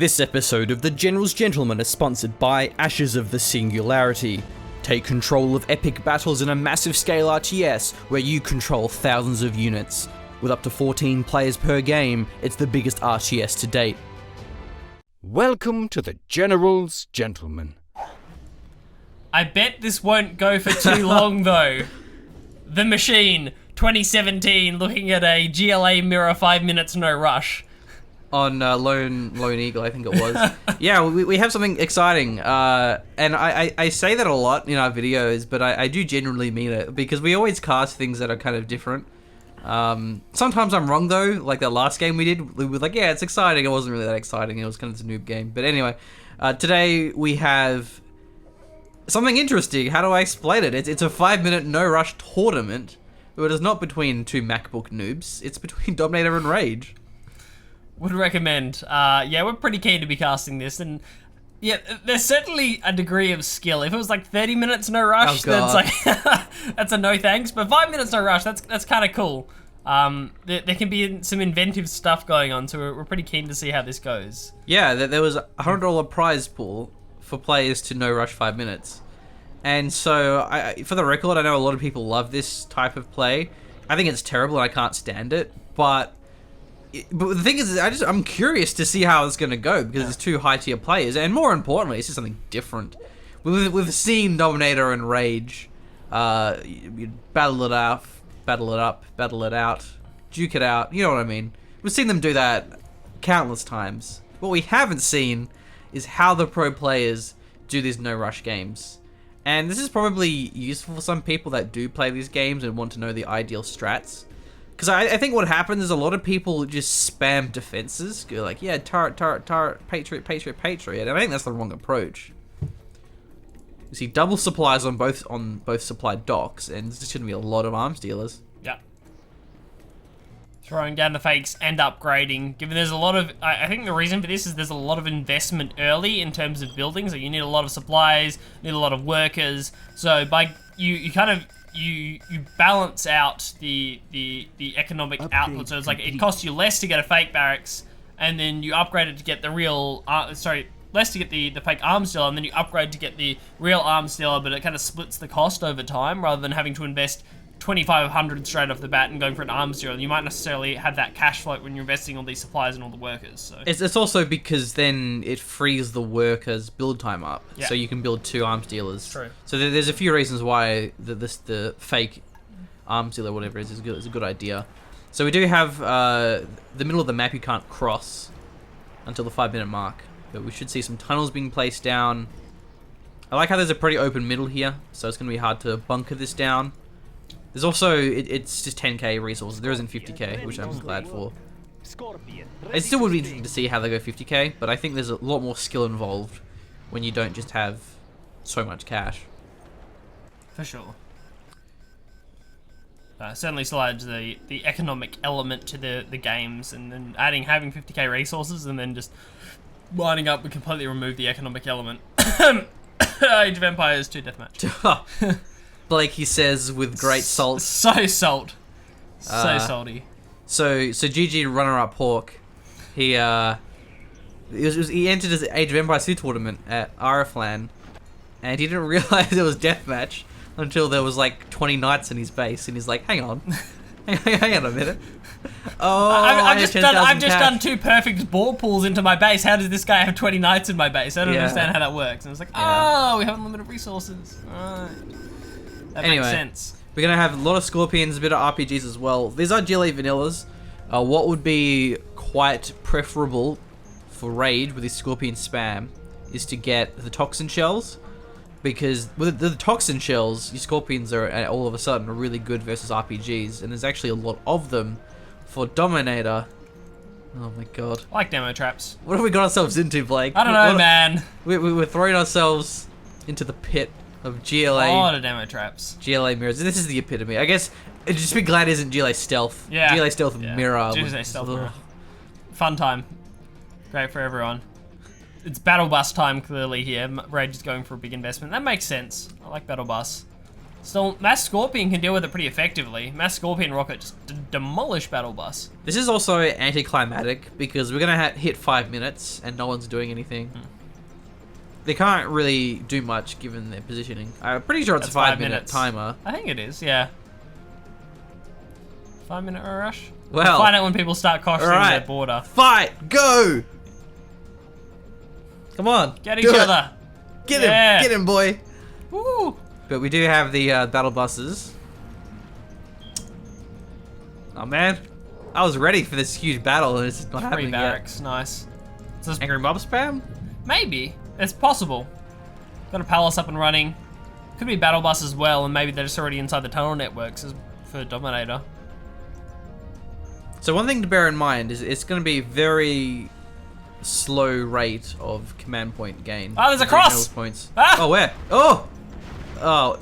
This episode of The General's Gentleman is sponsored by Ashes of the Singularity. Take control of epic battles in a massive scale RTS where you control thousands of units. With up to 14 players per game, it's the biggest RTS to date. Welcome to The General's Gentleman. I bet this won't go for too long though. The Machine, 2017, looking at a GLA mirror, 5 minutes, no rush. On Lone Eagle, I think it was. Yeah, we have something exciting. And I say that a lot in our videos, but I do genuinely mean it, because we always cast things that are kind of different. Sometimes I'm wrong though, like that last game we did, we were like, yeah, it's exciting. It wasn't really that exciting, it was kind of a noob game. But anyway, today we have something interesting. How do I explain it? It's a 5 minute no rush tournament, but it is not between two MacBook noobs, it's between Dominator and Rage. Would recommend. Yeah, we're pretty keen to be casting this, and yeah, there's certainly a degree of skill. If it was like 30 minutes no rush, that's like that's a no thanks. But 5 minutes no rush, that's kind of cool. There can be some inventive stuff going on, so we're pretty keen to see how this goes. Yeah, there was a $100 prize pool for players to no rush 5 minutes, and so for the record, I know a lot of people love this type of play. I think it's terrible and I can't stand it, but the thing is, I'm curious to see how it's going to go, because it's two high-tier players, and more importantly, it's just something different. We've seen Dominator and Rage battle it out, battle it out, duke it out, you know what I mean? We've seen them do that countless times. What we haven't seen is how the pro players do these no-rush games. And this is probably useful for some people that do play these games and want to know the ideal strats. Because I think what happens is a lot of people just spam defenses, go like, yeah, turret, patriot, and I think that's the wrong approach. You see double supplies on both supply docks, and there's just going to be a lot of arms dealers. Yeah. Throwing down the fakes and upgrading. Given there's a lot of, I think the reason for this is there's a lot of investment early in terms of building, so you need a lot of supplies, need a lot of workers. So by you kind of you balance out the economic output. So it's like it costs you less to get a fake barracks, and then you upgrade it to get the real less to get the fake arms dealer, and then you upgrade to get the real arms dealer, but it kind of splits the cost over time rather than having to invest 2,500 straight off the bat and going for an arms dealer. You might necessarily have that cash float when you're investing all these supplies and all the workers. So it's also because then it frees the workers' build time up, yeah. So you can build two arms dealers. True. So there's a few reasons why the fake arms dealer, whatever it is a good idea. So we do have the middle of the map you can't cross until the 5 minute mark, but we should see some tunnels being placed down. I like how there's a pretty open middle here, so it's going to be hard to bunker this down. There's also, it's just 10k resources, there isn't 50k, which I'm glad for. It still would be interesting to see how they go 50k, but I think there's a lot more skill involved when you don't just have so much cash. For sure. Certainly still adds the economic element to the games, and then having 50k resources and then just lining up would completely remove the economic element. Age of Empires 2 deathmatch. Blake, he says with great salt. So salty. So GG runner-up Hawk, he entered his Age of Empires 2 tournament at RFLAN, and he didn't realize it was deathmatch until there was like 20 knights in his base, and he's like, hang on a minute. Oh, I've just done 2 perfect ball pools into my base. How does this guy have 20 knights in my base? I don't understand how that works. And I was like, oh, we have unlimited resources. Right. That makes sense. We're going to have a lot of Scorpions, a bit of RPGs as well. These are GLA vanillas. What would be quite preferable for Rage with this Scorpion spam is to get the Toxin Shells, because with the Toxin Shells, your Scorpions are all of a sudden really good versus RPGs, and there's actually a lot of them for Dominator. Oh my god. I like demo traps. What have we got ourselves into, Blake? I don't know, man. We're throwing ourselves into the pit of GLA. A lot of demo traps. GLA mirrors. This is the epitome. I guess just be glad it isn't GLA stealth. Yeah. GLA stealth mirror. GLA stealth mirror. Fun time. Great for everyone. It's battle bus time clearly here. Rage is going for a big investment. That makes sense. I like battle bus. Still, Mass Scorpion can deal with it pretty effectively. Mass Scorpion rocket just demolish Battle Bus. This is also anticlimactic because we're gonna hit 5 minutes and no one's doing anything. They can't really do much given their positioning. I'm pretty sure it's a 5 minute timer. I think it is, yeah. 5 minute rush? Well, we'll find out when people start crossing their border. Fight! Go! Come on. Get each other. Get him! Get him, boy! Woo! But we do have the battle buses. Oh man, I was ready for this huge battle and it's just not happening barracks, yet. nice. So Angry mob spam? maybe. It's possible. Got a palace up and running. Could be battle bus as well, and maybe they're just already inside the tunnel networks for Dominator. So one thing to bear in mind is it's going to be very slow rate of command point gain. Oh, there's a cross! Points. Ah! Oh, where? Oh! Oh.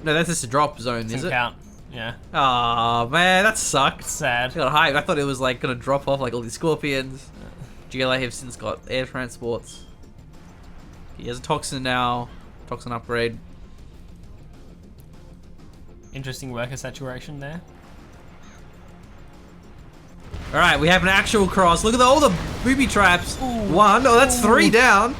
No, that's just a drop zone, is it? Count. Yeah. Oh man, that sucked. Sad. I got hype. I thought it was like gonna drop off like all these scorpions. GLA have since got air transports. He has a toxin now. Toxin upgrade. Interesting worker saturation there. Alright, we have an actual cross. Look at all the booby traps. Ooh. One. Oh, that's 3 down.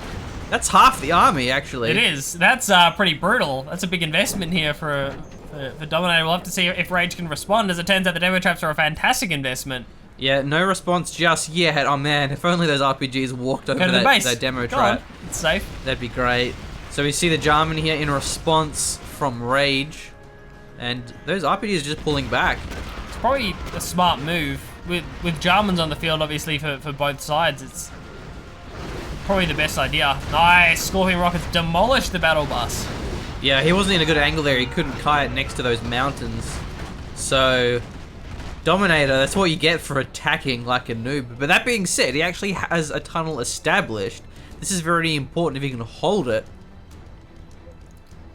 That's half the army, actually. It is. That's pretty brutal. That's a big investment here for Dominator. We'll have to see if Rage can respond. As it turns out, the demo traps are a fantastic investment. Yeah, no response just yet. Oh man, if only those RPGs walked over Go to the base. that demo Go trap. on. It's safe. That'd be great. So we see the Jarman here in response from Rage. And those RPGs are just pulling back. It's probably a smart move. With Jarmans on the field, obviously, for both sides, it's probably the best idea. Nice! Scorpion Rockets demolished the battle bus. Yeah, he wasn't in a good angle there. He couldn't kite next to those mountains. So, Dominator, that's what you get for attacking like a noob. But that being said, he actually has a tunnel established. This is very important if he can hold it.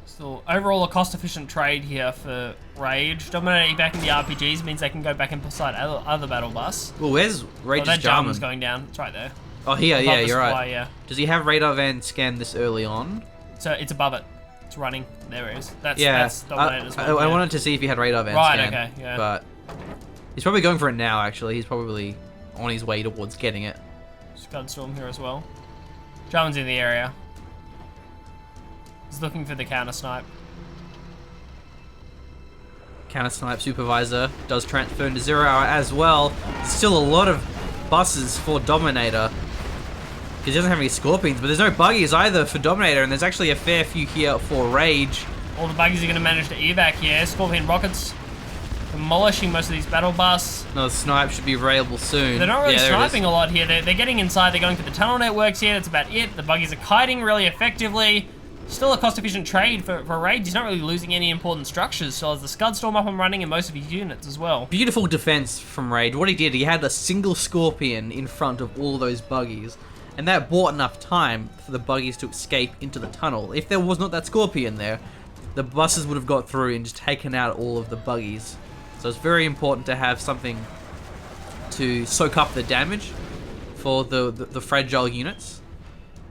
So, overall, a cost-efficient trade here for Rage. Dominating back in the RPGs means they can go back and beside other battle bus. Well, where's Rage's that Jarman? Jarman's going down. It's right there. Oh, here, Above yeah, the you're supply, right. Yeah. Does he have radar van scan this early on? So, it's above it. It's running. There it is. That's Dominator's I wanted to see if he had radar van Right, scan. okay, yeah. But he's probably going for it now, actually. He's probably on his way towards getting it. Scud Storm here as well. Jarman's in the area. He's looking for the counter snipe. Counter snipe supervisor does transfer into 0 hour as well. There's still a lot of buses for Dominator. Because he doesn't have any scorpions, but there's no buggies either for Dominator, and there's actually a fair few here for Rage. All the buggies are going to manage to evac here. Scorpion rockets demolishing most of these battle bus. No, the snipe should be available soon. They're not really there it is. sniping a lot here. They're getting inside. They're going for the tunnel networks here. That's about it. The buggies are kiting really effectively. Still a cost-efficient trade for Rage. He's not really losing any important structures. So as the Scud Storm up and running and most of his units as well. Beautiful defense from Rage. What he did, he had a single scorpion in front of all those buggies. And that bought enough time for the buggies to escape into the tunnel. If there was not that scorpion there, the buses would have got through and just taken out all of the buggies. So it's very important to have something to soak up the damage for the fragile units.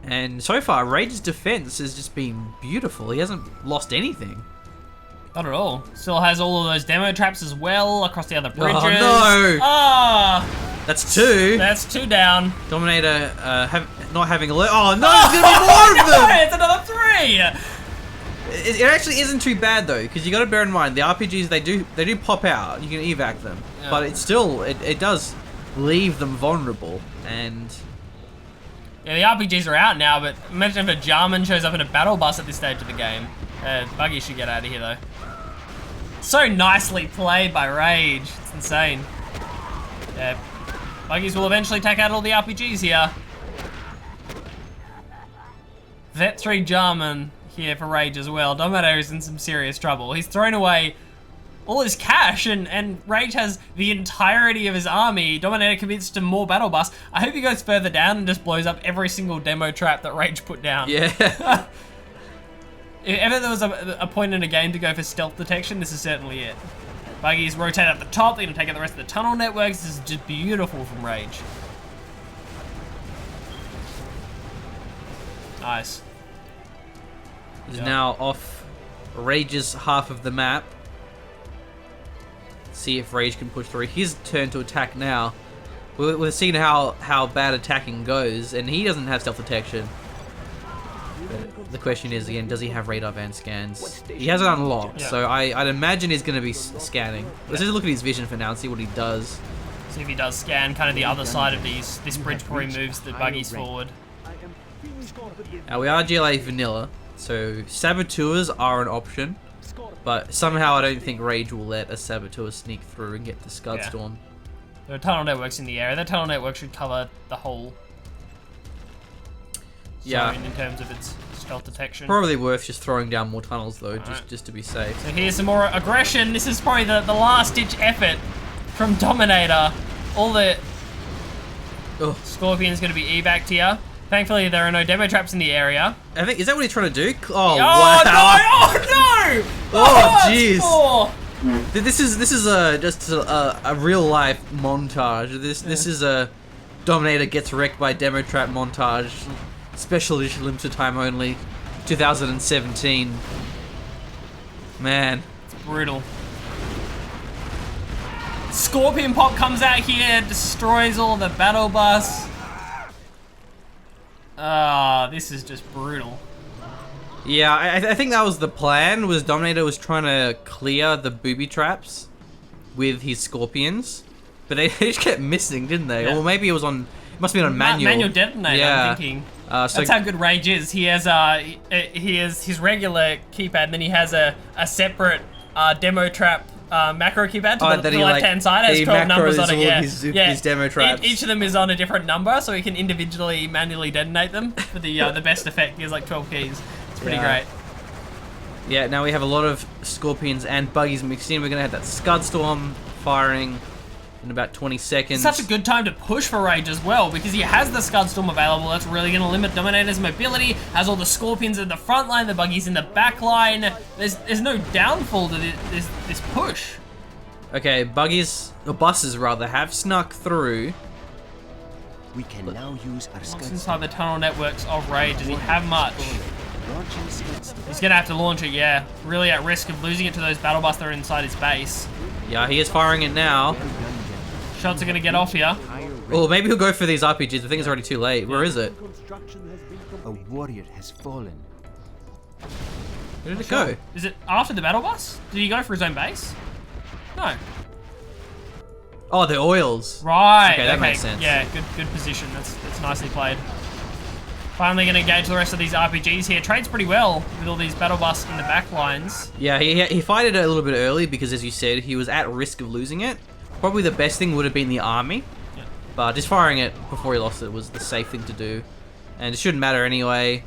And so far, Rage's defense has just been beautiful. He hasn't lost anything. Not at all. Still has all of those demo traps as well across the other bridges. Oh no! Ah! That's 2. That's 2 down. Dominator not having a oh no, there's gonna be more of them! It's another 3! It actually isn't too bad though, because you got to bear in mind the RPGs they do pop out. You can evac them, yeah. but it's still it does leave them vulnerable. And yeah, the RPGs are out now, but imagine if a Jarman shows up in a battle bus at this stage of the game. Buggy should get out of here though. So nicely played by Rage. It's insane. Yeah, Buggies will eventually take out all the RPGs here. Vet 3 Jarman here for Rage as well. Dominator is in some serious trouble. He's thrown away all his cash, and Rage has the entirety of his army. Dominator commits to more battle bus. I hope he goes further down and just blows up every single demo trap that Rage put down. yeah, If ever there was a point in a game to go for stealth detection, this is certainly it. Buggies rotate at the top, they're going to take out the rest of the tunnel networks. This is just beautiful from Rage. Nice. He's now off Rage's half of the map. See if Rage can push through. His turn to attack now. We've seen how bad attacking goes, and he doesn't have stealth detection. But the question is, again, does he have radar van scans? He has it unlocked, so I'd imagine he's going to be scanning. Let's just look at his vision for now and see what he does. See if he does scan kind of the other side of this bridge before he moves the buggies forward. Now, we are GLA vanilla, so saboteurs are an option, but somehow I don't think Rage will let a saboteur sneak through and get the Scud Storm. There are tunnel networks in the area. That tunnel network should cover the whole zone in terms of its stealth detection. Probably worth just throwing down more tunnels though, just to be safe. So here's some more aggression. This is probably the last-ditch effort from Dominator. All the Scorpion's going to be evac here. Thankfully, there are no demo traps in the area. I think, is that what he's trying to do? Oh, wow. No! Oh, no! Oh, jeez. This is just a real life montage. This is a Dominator gets wrecked by demo trap montage. Special edition, limited time only, 2017. Man, it's brutal. Scorpion Pop comes out here, destroys all the battle bus. This is just brutal. Yeah, I think that was the plan, was Dominator was trying to clear the booby traps with his Scorpions, but they just kept missing, didn't they? Yeah. Or maybe it was on, it must have been on manual. Manual detonator, yeah. I'm thinking. So that's how good Rage is. He has his regular keypad, and then he has a separate demo trap macro keypad to the left-hand side. It has 12 numbers on it. His demo traps. Each of them is on a different number, so he can individually manually detonate them for the best effect. He has like 12 keys. It's pretty great. Yeah, now we have a lot of Scorpions and Buggies mixed in. We're going to have that Scud Storm firing in about 20 seconds. It's such a good time to push for Rage as well, because he has the Scud Storm available. That's really going to limit Dominator's mobility. Has all the Scorpions in the front line, the Buggies in the back line. There's no downfall to this push. Okay, Buggies, or buses rather, have snuck through. We can now use our What's inside the tunnel networks of Rage? Does he have much? He's going to have to launch it, yeah. Really at risk of losing it to those battle bus that are inside his base. Yeah, he is firing it now. Shots are going to get off here. Oh, maybe he'll go for these RPGs. I think it's already too late. Where is it? A warrior has fallen. Where did it go? Is it after the battle bus? Did he go for his own base? No. Oh, the oils. Right. Okay, that makes sense. Yeah, good position. That's nicely played. Finally going to engage the rest of these RPGs here. Trades pretty well with all these battle bus in the back lines. Yeah, he fired it a little bit early because, as you said, he was at risk of losing it. Probably the best thing would have been the army. Yeah. But just firing it before he lost it was the safe thing to do. And it shouldn't matter anyway.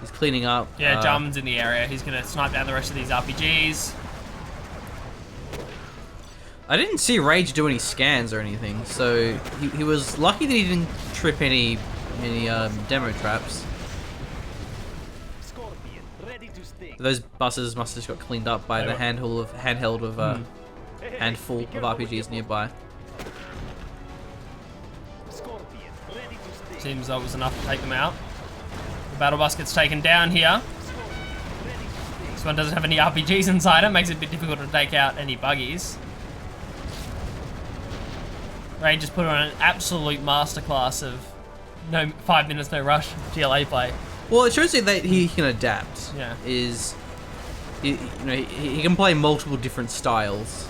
He's cleaning up. Yeah, Jarman's in the area. He's going to snipe down the rest of these RPGs. I didn't see Rage do any scans or anything, so he was lucky that he didn't trip any demo traps. Those buses must have just got cleaned up by the handful of RPGs nearby. Seems that was enough to take them out. The battle bus gets taken down here. This one doesn't have any RPGs inside it, makes it a bit difficult to take out any buggies. Ray just put on an absolute masterclass of 5 minutes, no rush GLA play. Well, it shows you that he can adapt. Yeah. He can play multiple different styles.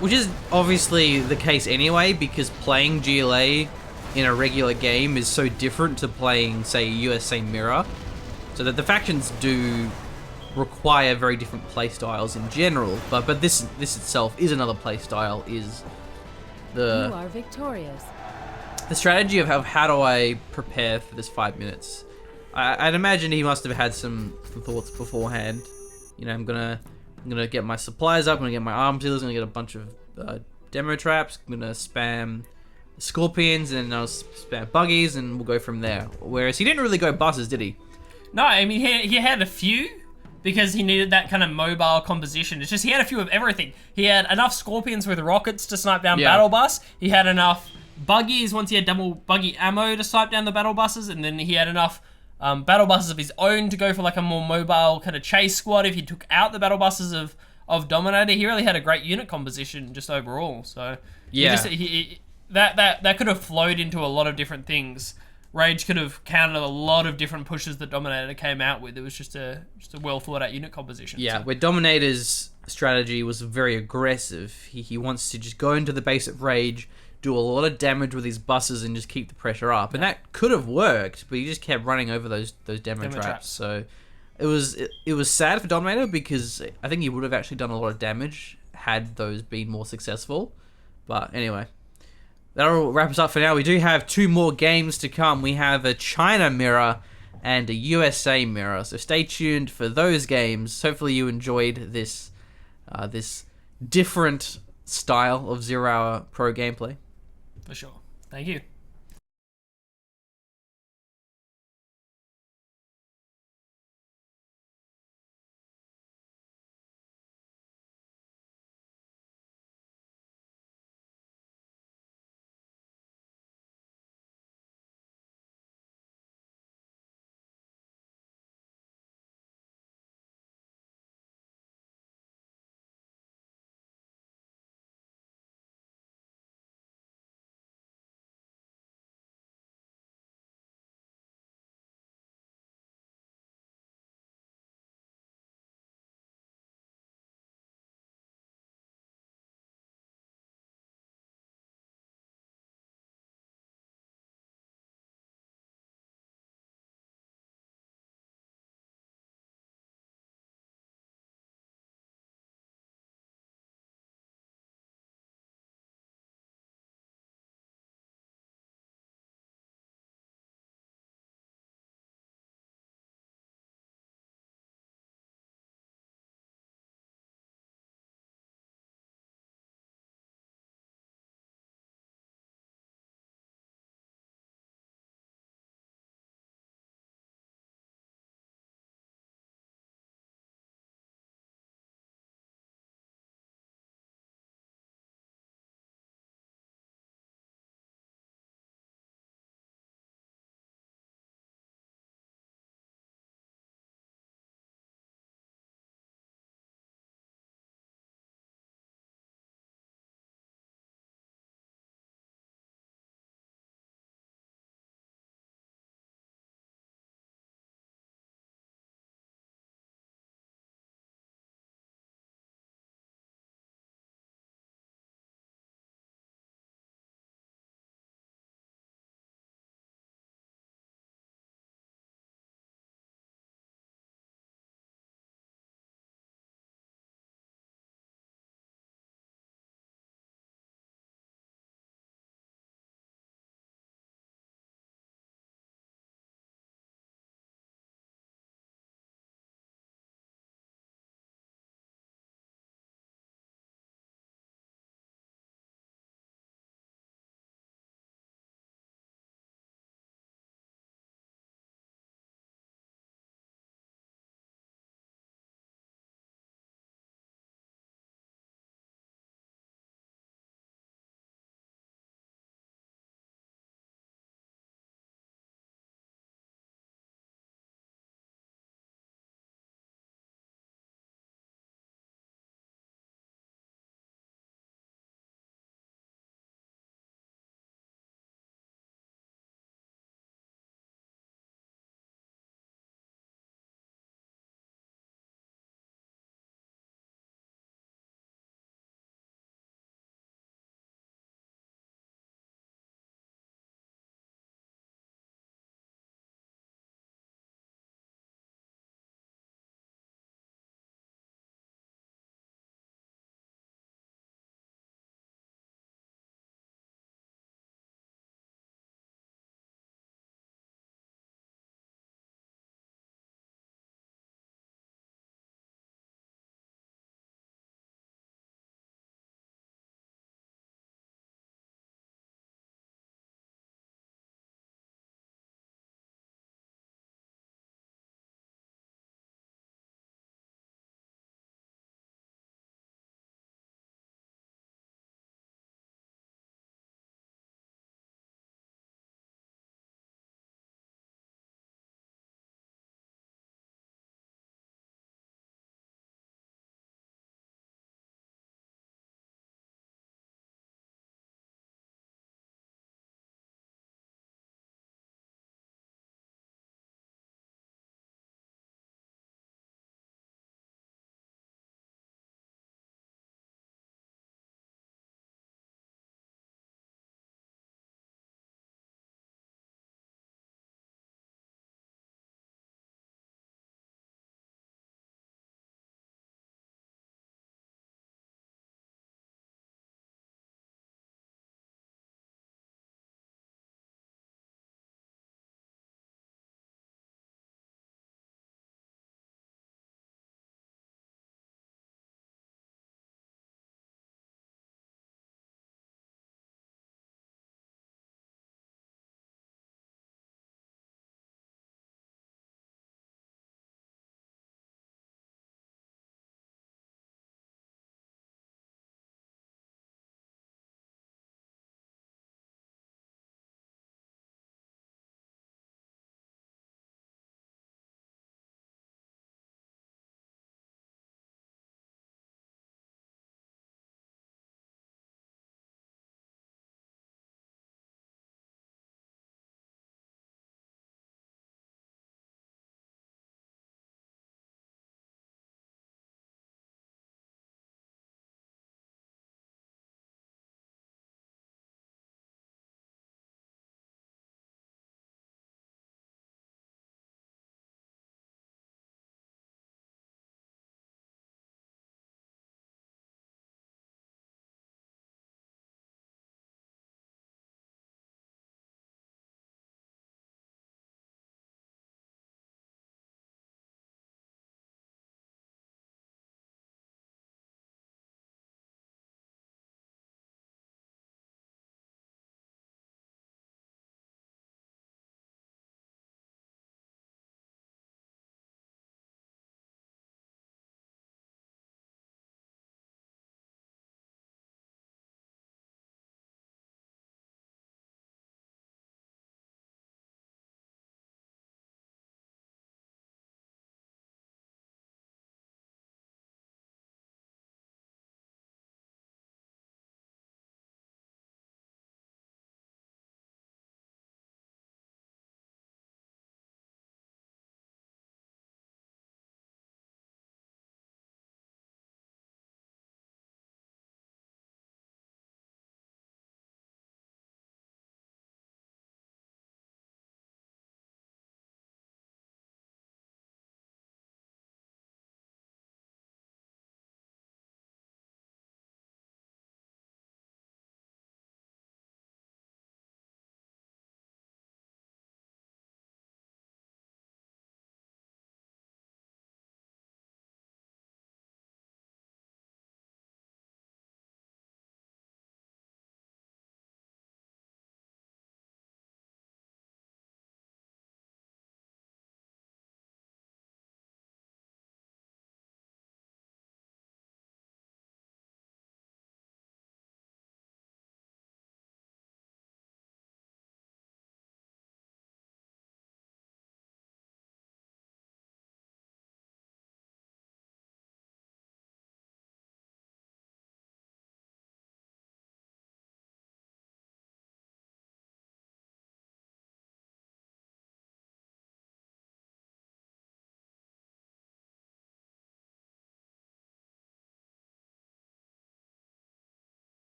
Which is obviously the case anyway, because playing GLA in a regular game is so different to playing, say, USA Mirror. So that the factions do require very different play styles in general, but this itself is another play style. Is You are victorious. the strategy of how do I prepare for this 5 minutes? I'd imagine he must have had some thoughts beforehand. You know, I'm gonna get my supplies up. I'm gonna get my arm dealers. I'm gonna get a bunch of demo traps. I'm gonna spam Scorpions, and I'll spam buggies, and we'll go from there. Whereas he didn't really go buses, did he? No, I mean, he had a few, because he needed that kind of mobile composition. It's just he had a few of everything. He had enough Scorpions with rockets to snipe down battle bus. He had enough buggies once he had double buggy ammo to snipe down the battle buses, and then he had enough battle buses of his own to go for like a more mobile kind of chase squad. If he took out the battle buses of Dominator, he really had a great unit composition just overall. So Yeah. that could have flowed into a lot of different things. Rage could have countered a lot of different pushes that Dominator came out with. It was just a well thought out unit composition. Yeah, so. where Dominator's strategy was very aggressive. He wants to just go into the base of Rage, do a lot of damage with his buses, and just keep the pressure up. And that could have worked, but he just kept running over those demo traps. So it was sad for Dominator because I think he would have actually done a lot of damage had those been more successful. But anyway. That'll wrap us up for now. We do have 2 more games to come. We have a China mirror and a USA mirror. So stay tuned for those games. Hopefully you enjoyed this this different style of 0 Hour Pro gameplay. For sure. Thank you.